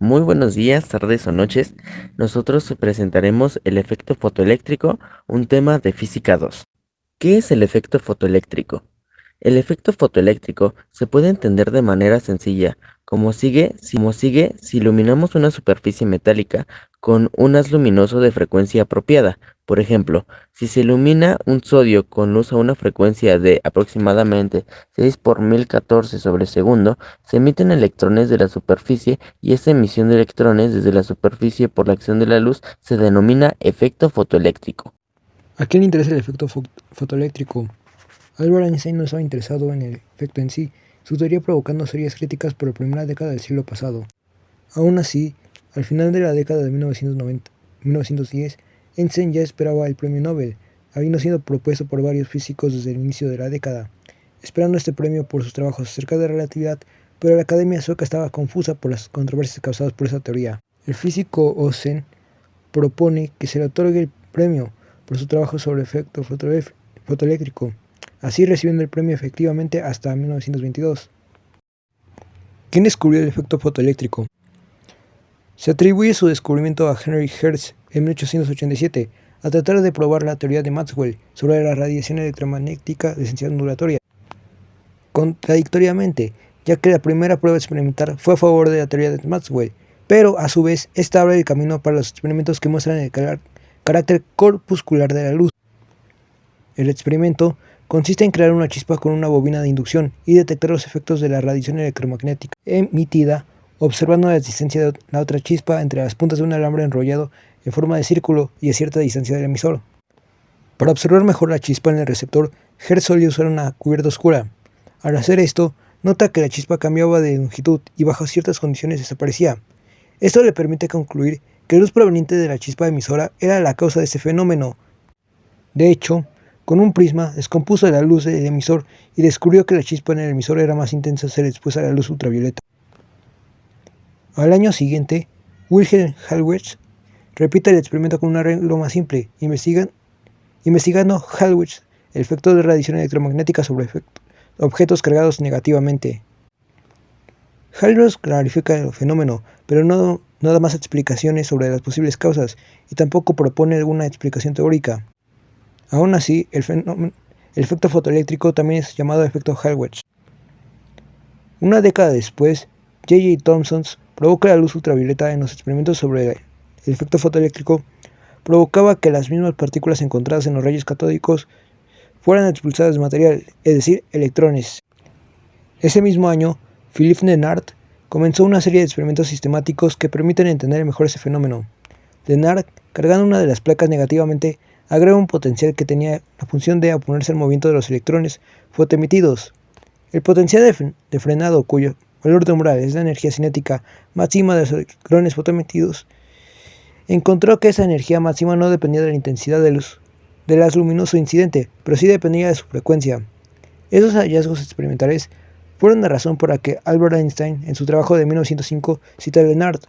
Muy buenos días, tardes o noches. Nosotros presentaremos el efecto fotoeléctrico, un tema de física 2. ¿Qué es el efecto fotoeléctrico? El efecto fotoeléctrico se puede entender de manera sencilla, como sigue si iluminamos una superficie metálica con un haz luminoso de frecuencia apropiada. Por ejemplo, si se ilumina un sodio con luz a una frecuencia de aproximadamente 6 por 1014 sobre segundo, se emiten electrones de la superficie y esta emisión de electrones desde la superficie por la acción de la luz se denomina efecto fotoeléctrico. ¿A quién le interesa el efecto fotoeléctrico? Albert Einstein no estaba interesado en el efecto en sí, su teoría provocando serias críticas por la primera década del siglo pasado. Aún así, al final de la década de 1910, Einstein ya esperaba el premio Nobel, habiendo sido propuesto por varios físicos desde el inicio de la década, esperando este premio por sus trabajos acerca de relatividad, pero la Academia Sueca estaba confusa por las controversias causadas por esa teoría. El físico Osen propone que se le otorgue el premio por su trabajo sobre efecto fotoeléctrico, así recibiendo el premio efectivamente hasta 1922. ¿Quién descubrió el efecto fotoeléctrico? Se atribuye su descubrimiento a Henry Hertz en 1887, al tratar de probar la teoría de Maxwell sobre la radiación electromagnética de densidad ondulatoria, contradictoriamente, ya que la primera prueba experimental fue a favor de la teoría de Maxwell, pero a su vez esta abre el camino para los experimentos que muestran el carácter corpuscular de la luz. El experimento consiste en crear una chispa con una bobina de inducción y detectar los efectos de la radiación electromagnética emitida observando la distancia de la otra chispa entre las puntas de un alambre enrollado en forma de círculo y a cierta distancia del emisor. Para observar mejor la chispa en el receptor, Hertz solía usar una cubierta oscura. Al hacer esto, nota que la chispa cambiaba de longitud y bajo ciertas condiciones desaparecía. Esto le permite concluir que la luz proveniente de la chispa emisora era la causa de este fenómeno. De hecho, con un prisma descompuso la luz del emisor y descubrió que la chispa en el emisor era más intensa al ser expuesta a la luz ultravioleta. Al año siguiente, Wilhelm Halbwechs repite el experimento con un arreglo más simple, investigando Halbwechs el efecto de radiación electromagnética sobre objetos cargados negativamente. Halbwechs clarifica el fenómeno, pero no da más explicaciones sobre las posibles causas y tampoco propone alguna explicación teórica. Aún así, el efecto fotoeléctrico también es llamado efecto Halbwechs. Una década después, J. J. Thomson probó que la luz ultravioleta en los experimentos sobre el efecto fotoeléctrico provocaba que las mismas partículas encontradas en los rayos catódicos fueran expulsadas de material, es decir, electrones. Ese mismo año, Philippe Lenard comenzó una serie de experimentos sistemáticos que permiten entender mejor ese fenómeno. Lenard, cargando una de las placas negativamente, agrega un potencial que tenía la función de oponerse al movimiento de los electrones fotoemitidos. El potencial de frenado, cuyo valor de umbral es la energía cinética máxima de los electrones fotoemitidos, encontró que esa energía máxima no dependía de la intensidad del haz luminoso incidente, pero sí dependía de su frecuencia. Esos hallazgos experimentales fueron la razón por la que Albert Einstein, en su trabajo de 1905, cita a Lenard.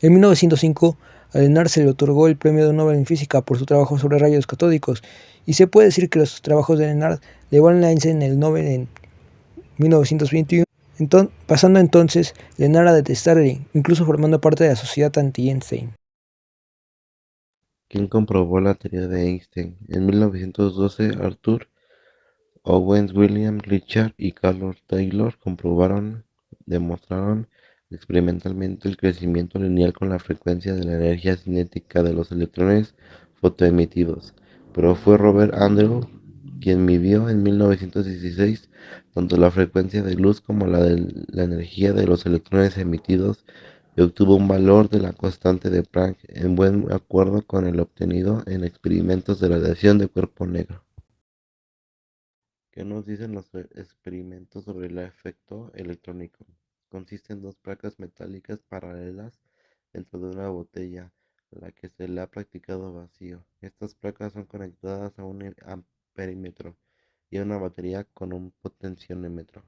En 1905, a Lenard se le otorgó el premio Nobel en física por su trabajo sobre rayos catódicos, y se puede decir que los trabajos de Lenard le valen a Einstein el Nobel en 1921, pasando entonces Lenard a detestarle, incluso formando parte de la sociedad anti-Einstein. ¿Quién comprobó la teoría de Einstein? En 1912, Arthur Owens, William Richard y Carlos Taylor demostraron experimentalmente el crecimiento lineal con la frecuencia de la energía cinética de los electrones fotoemitidos, pero fue Robert Andrew quien midió en 1916 tanto la frecuencia de luz como la de la energía de los electrones emitidos y obtuvo un valor de la constante de Planck en buen acuerdo con el obtenido en experimentos de radiación de cuerpo negro. ¿Qué nos dicen los experimentos sobre el efecto electrónico? Consiste en dos placas metálicas paralelas dentro de una botella, a la que se le ha practicado vacío. Estas placas son conectadas a un amperímetro y a una batería con un potenciómetro.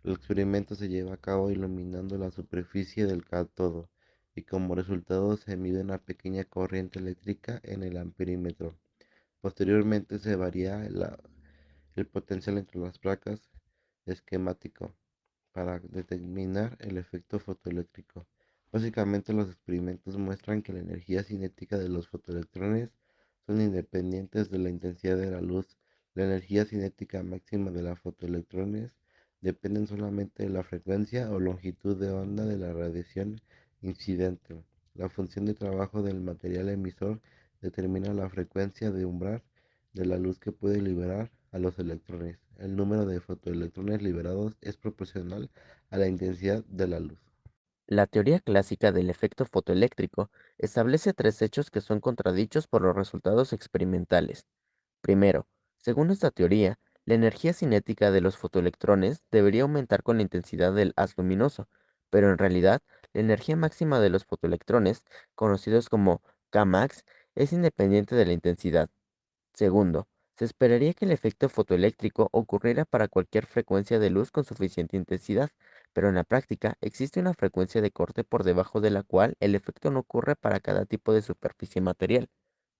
El experimento se lleva a cabo iluminando la superficie del cátodo y como resultado se mide una pequeña corriente eléctrica en el amperímetro. Posteriormente se varía el potencial entre las placas esquemático. para determinar el efecto fotoeléctrico. Básicamente, los experimentos muestran que la energía cinética de los fotoelectrones son independientes de la intensidad de la luz. La energía cinética máxima de los fotoelectrones depende solamente de la frecuencia o longitud de onda de la radiación incidente. La función de trabajo del material emisor determina la frecuencia de umbral de la luz que puede liberar a los electrones. El número de fotoelectrones liberados es proporcional a la intensidad de la luz. La teoría clásica del efecto fotoeléctrico establece tres hechos que son contradichos por los resultados experimentales. Primero, según esta teoría, la energía cinética de los fotoelectrones debería aumentar con la intensidad del haz luminoso, pero en realidad la energía máxima de los fotoelectrones, conocidos como Kmax, es independiente de la intensidad. Segundo, se esperaría que el efecto fotoeléctrico ocurriera para cualquier frecuencia de luz con suficiente intensidad, pero en la práctica existe una frecuencia de corte por debajo de la cual el efecto no ocurre para cada tipo de superficie material.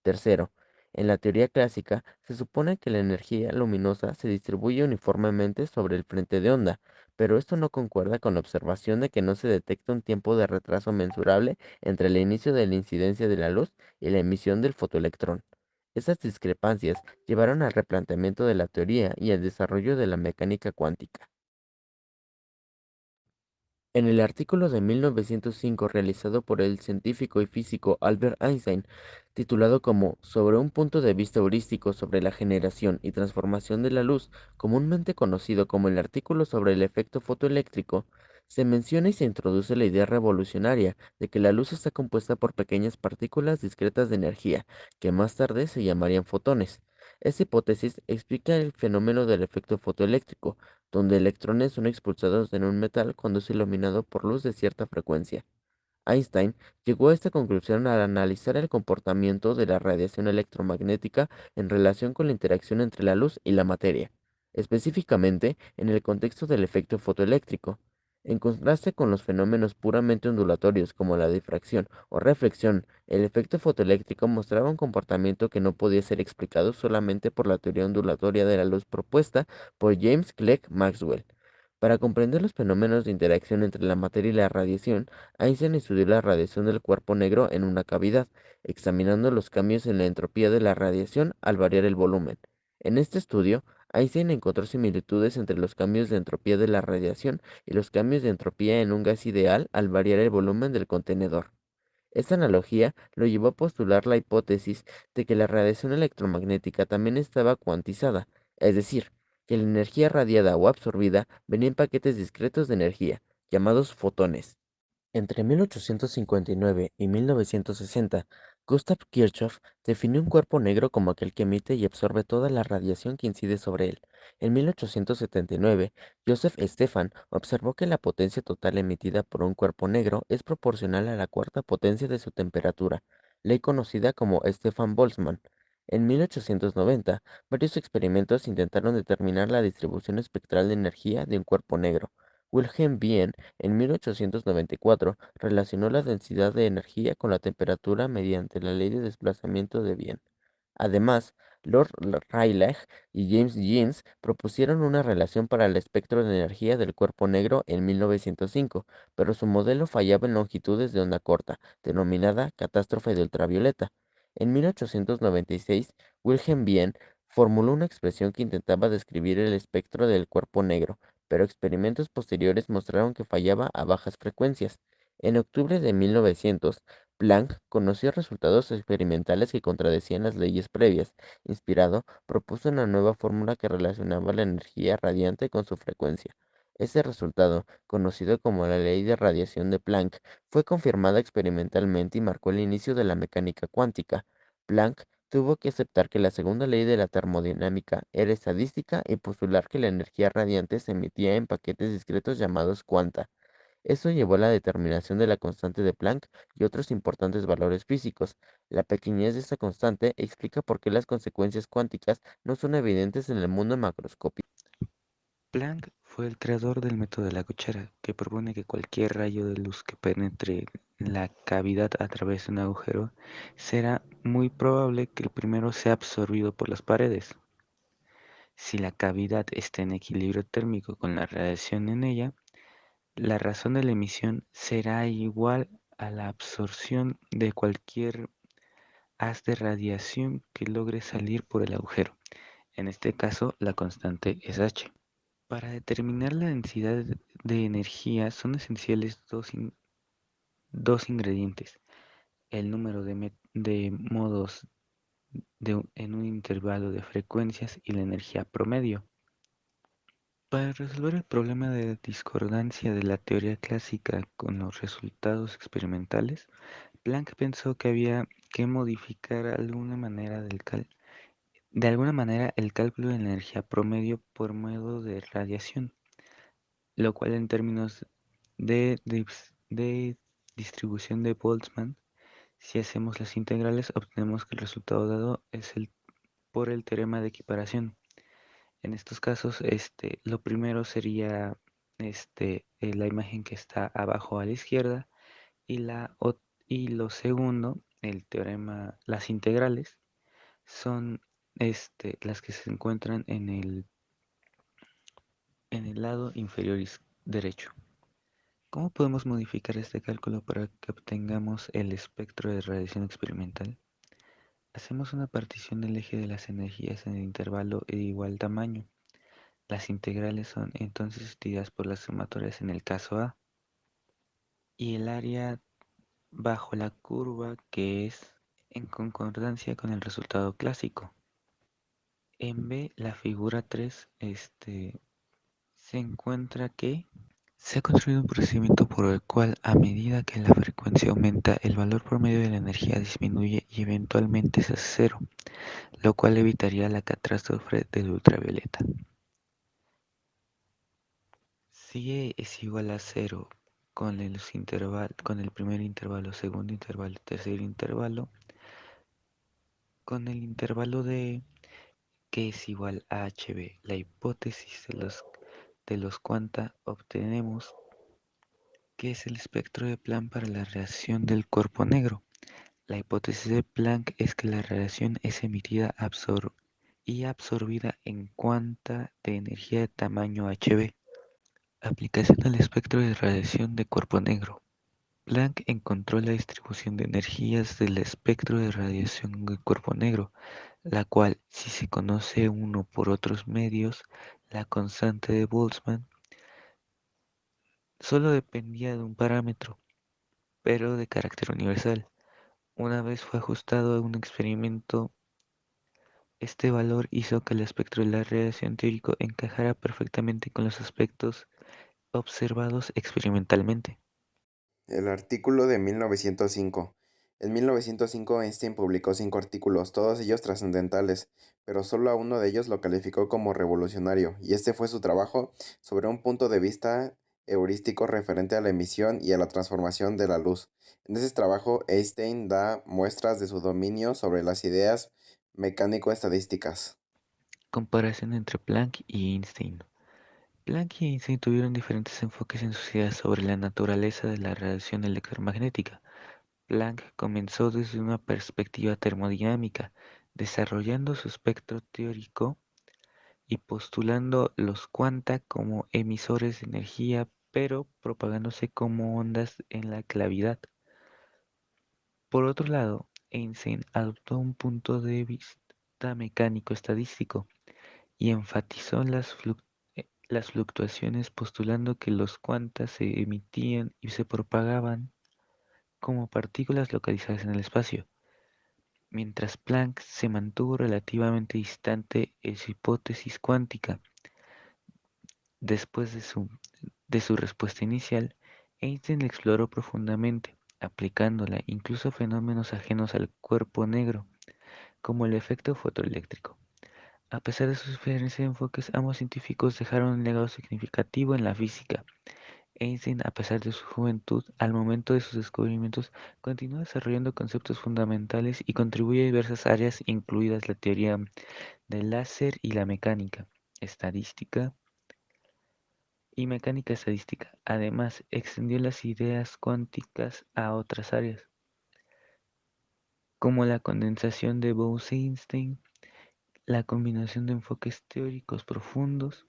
Tercero, en la teoría clásica se supone que la energía luminosa se distribuye uniformemente sobre el frente de onda, pero esto no concuerda con la observación de que no se detecta un tiempo de retraso mensurable entre el inicio de la incidencia de la luz y la emisión del fotoelectrón. Esas discrepancias llevaron al replanteamiento de la teoría y al desarrollo de la mecánica cuántica. En el artículo de 1905 realizado por el científico y físico Albert Einstein, titulado como Sobre un punto de vista heurístico sobre la generación y transformación de la luz, comúnmente conocido como el artículo sobre el efecto fotoeléctrico, se menciona y se introduce la idea revolucionaria de que la luz está compuesta por pequeñas partículas discretas de energía, que más tarde se llamarían fotones. Esta hipótesis explica el fenómeno del efecto fotoeléctrico, donde electrones son expulsados en un metal cuando es iluminado por luz de cierta frecuencia. Einstein llegó a esta conclusión al analizar el comportamiento de la radiación electromagnética en relación con la interacción entre la luz y la materia, específicamente en el contexto del efecto fotoeléctrico. En contraste con los fenómenos puramente ondulatorios como la difracción o reflexión, el efecto fotoeléctrico mostraba un comportamiento que no podía ser explicado solamente por la teoría ondulatoria de la luz propuesta por James Clerk Maxwell. Para comprender los fenómenos de interacción entre la materia y la radiación, Einstein estudió la radiación del cuerpo negro en una cavidad, examinando los cambios en la entropía de la radiación al variar el volumen. En este estudio, Einstein encontró similitudes entre los cambios de entropía de la radiación y los cambios de entropía en un gas ideal al variar el volumen del contenedor. Esta analogía lo llevó a postular la hipótesis de que la radiación electromagnética también estaba cuantizada, es decir, que la energía radiada o absorbida venía en paquetes discretos de energía, llamados fotones. Entre 1859 y 1960, Gustav Kirchhoff definió un cuerpo negro como aquel que emite y absorbe toda la radiación que incide sobre él. En 1879, Joseph Stefan observó que la potencia total emitida por un cuerpo negro es proporcional a la cuarta potencia de su temperatura, ley conocida como Stefan-Boltzmann. En 1890, varios experimentos intentaron determinar la distribución espectral de energía de un cuerpo negro. Wilhelm Wien en 1894 relacionó la densidad de energía con la temperatura mediante la ley de desplazamiento de Wien. Además, Lord Rayleigh y James Jeans propusieron una relación para el espectro de energía del cuerpo negro en 1905, pero su modelo fallaba en longitudes de onda corta, denominada catástrofe de ultravioleta. En 1896, Wilhelm Wien formuló una expresión que intentaba describir el espectro del cuerpo negro, pero experimentos posteriores mostraron que fallaba a bajas frecuencias. En octubre de 1900, Planck conoció resultados experimentales que contradecían las leyes previas. Inspirado, propuso una nueva fórmula que relacionaba la energía radiante con su frecuencia. Ese resultado, conocido como la ley de radiación de Planck, fue confirmada experimentalmente y marcó el inicio de la mecánica cuántica. Planck tuvo que aceptar que la segunda ley de la termodinámica era estadística y postular que la energía radiante se emitía en paquetes discretos llamados cuanta. Eso llevó a la determinación de la constante de Planck y otros importantes valores físicos. La pequeñez de esta constante explica por qué las consecuencias cuánticas no son evidentes en el mundo macroscópico. Planck fue el creador del método de la cuchara, que propone que cualquier rayo de luz que penetre en la cavidad a través de un agujero será muy probable que el primero sea absorbido por las paredes. Si la cavidad está en equilibrio térmico con la radiación en ella, La razón de la emisión será igual a la absorción de cualquier haz de radiación que logre salir por el agujero. En este caso, la constante es h. Para determinar la densidad de energía son esenciales dos ingredientes: el número de modos en un intervalo de frecuencias y la energía promedio. Para resolver el problema de discordancia de la teoría clásica con los resultados experimentales, Planck pensó que había que modificar de alguna manera el cálculo de la energía promedio por modo de radiación, lo cual en términos de distribución de Boltzmann, si hacemos las integrales, obtenemos que el resultado dado es por el teorema de equiparación. En estos casos, lo primero sería la imagen que está abajo a la izquierda y lo segundo, el teorema, las integrales, son las que se encuentran en el lado inferior derecho. ¿Cómo podemos modificar este cálculo para que obtengamos el espectro de radiación experimental? Hacemos una partición del eje de las energías en el intervalo de igual tamaño. Las integrales son entonces sustituidas por las sumatorias en el caso A y el área bajo la curva, que es en concordancia con el resultado clásico. En B, la figura 3, se encuentra que se ha construido un procedimiento por el cual, a medida que la frecuencia aumenta, el valor promedio de la energía disminuye y eventualmente se hace cero, lo cual evitaría la catástrofe del ultravioleta. Si E es igual a cero con el primer intervalo, segundo intervalo, tercer intervalo, con el intervalo de que es igual a HB, la hipótesis de los cuanta, obtenemos que es el espectro de Planck para la radiación del cuerpo negro. La hipótesis de Planck es que la radiación es emitida y absorbida en cuanta de energía de tamaño HB. Aplicación al espectro de radiación de cuerpo negro. Planck encontró la distribución de energías del espectro de radiación del cuerpo negro, la cual, si se conoce uno por otros medios, la constante de Boltzmann, solo dependía de un parámetro, pero de carácter universal. Una vez fue ajustado a un experimento, este valor hizo que el espectro de la radiación teórico encajara perfectamente con los aspectos observados experimentalmente. El artículo de 1905. En 1905 Einstein publicó 5 artículos, todos ellos trascendentales, pero solo a uno de ellos lo calificó como revolucionario, y este fue su trabajo sobre un punto de vista heurístico referente a la emisión y a la transformación de la luz. En ese trabajo, Einstein da muestras de su dominio sobre las ideas mecánico-estadísticas. Comparación entre Planck y Einstein. Planck y Einstein tuvieron diferentes enfoques en sus ideas sobre la naturaleza de la radiación electromagnética. Planck comenzó desde una perspectiva termodinámica, desarrollando su espectro teórico y postulando los cuanta como emisores de energía, pero propagándose como ondas en la claridad. Por otro lado, Einstein adoptó un punto de vista mecánico-estadístico y enfatizó las fluctuaciones, postulando que los cuantas se emitían y se propagaban como partículas localizadas en el espacio, mientras Planck se mantuvo relativamente distante en su hipótesis cuántica. Después de su respuesta inicial, Einstein la exploró profundamente, aplicándola incluso a fenómenos ajenos al cuerpo negro, como el efecto fotoeléctrico. A pesar de sus diferentes enfoques, ambos científicos dejaron un legado significativo en la física. Einstein, a pesar de su juventud, al momento de sus descubrimientos, continuó desarrollando conceptos fundamentales y contribuyó a diversas áreas, incluidas la teoría del láser y la mecánica, estadística y mecánica estadística. Además, extendió las ideas cuánticas a otras áreas, como la condensación de Bose-Einstein, la combinación de enfoques teóricos profundos,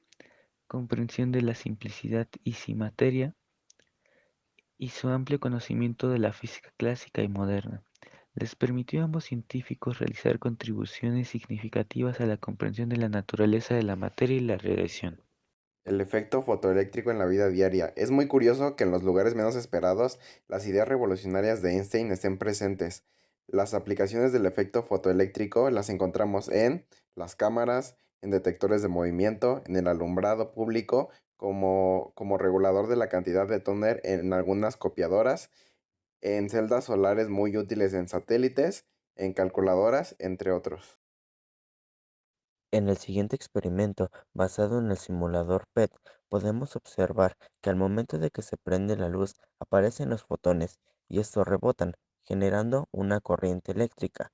comprensión de la simplicidad y simetría, y su amplio conocimiento de la física clásica y moderna les permitió a ambos científicos realizar contribuciones significativas a la comprensión de la naturaleza de la materia y la radiación. El efecto fotoeléctrico en la vida diaria. Es muy curioso que en los lugares menos esperados las ideas revolucionarias de Einstein estén presentes. Las aplicaciones del efecto fotoeléctrico las encontramos en las cámaras, en detectores de movimiento, en el alumbrado público, como regulador de la cantidad de tóner en algunas copiadoras, en celdas solares muy útiles en satélites, en calculadoras, entre otros. En el siguiente experimento, basado en el simulador PET, podemos observar que al momento de que se prende la luz aparecen los fotones y estos rebotan, generando una corriente eléctrica.